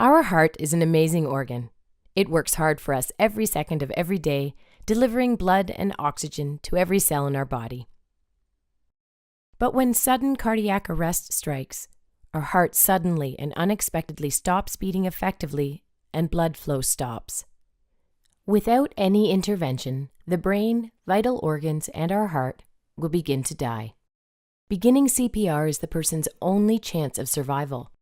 Our heart is an amazing organ. It works hard for us every second of every day, delivering blood and oxygen to every cell in our body. But when sudden cardiac arrest strikes, our heart suddenly and unexpectedly stops beating effectively and blood flow stops. Without any intervention, the brain, vital organs, and our heart will begin to die. Beginning CPR is the person's only chance of survival.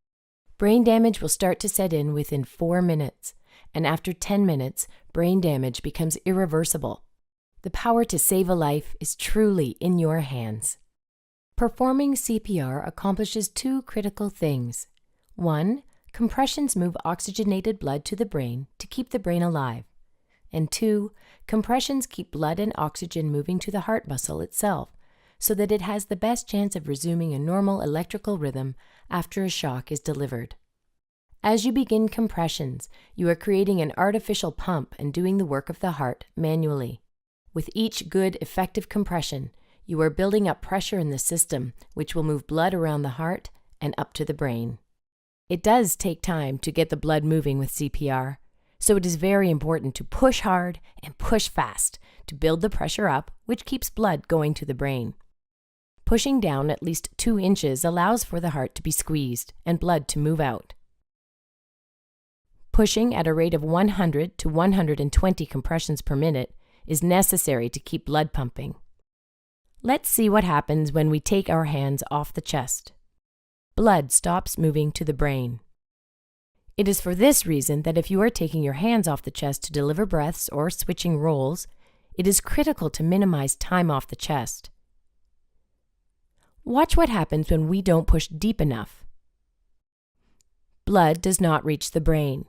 Brain damage will start to set in within 4 minutes, and after 10 minutes, brain damage becomes irreversible. The power to save a life is truly in your hands. Performing CPR accomplishes 2 critical things. 1, compressions move oxygenated blood to the brain to keep the brain alive. And 2, compressions keep blood and oxygen moving to the heart muscle itself, so that it has the best chance of resuming a normal electrical rhythm after a shock is delivered. As you begin compressions, you are creating an artificial pump and doing the work of the heart manually. With each good, effective compression, you are building up pressure in the system, which will move blood around the heart and up to the brain. It does take time to get the blood moving with CPR, so it is very important to push hard and push fast to build the pressure up, which keeps blood going to the brain. Pushing down at least 2 inches allows for the heart to be squeezed and blood to move out. Pushing at a rate of 100 to 120 compressions per minute is necessary to keep blood pumping. Let's see what happens when we take our hands off the chest. Blood stops moving to the brain. It is for this reason that if you are taking your hands off the chest to deliver breaths or switching roles, it is critical to minimize time off the chest. Watch what happens when we don't push deep enough. Blood does not reach the brain.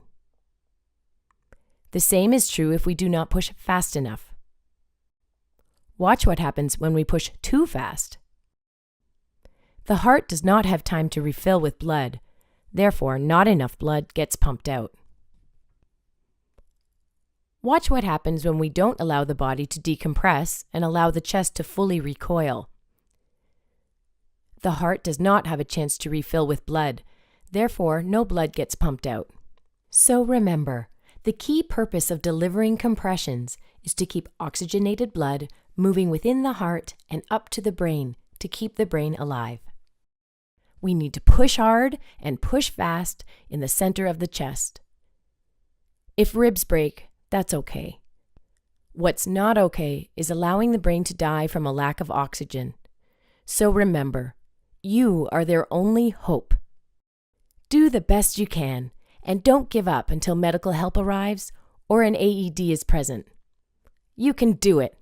The same is true if we do not push fast enough. Watch what happens when we push too fast. The heart does not have time to refill with blood, therefore not enough blood gets pumped out. Watch what happens when we don't allow the body to decompress and allow the chest to fully recoil. The heart does not have a chance to refill with blood, therefore no blood gets pumped out. So remember, the key purpose of delivering compressions is to keep oxygenated blood moving within the heart and up to the brain to keep the brain alive. We need to push hard and push fast in the center of the chest. If ribs break, that's okay. What's not okay is allowing the brain to die from a lack of oxygen. So remember, you are their only hope. Do the best you can, and don't give up until medical help arrives or an AED is present. You can do it.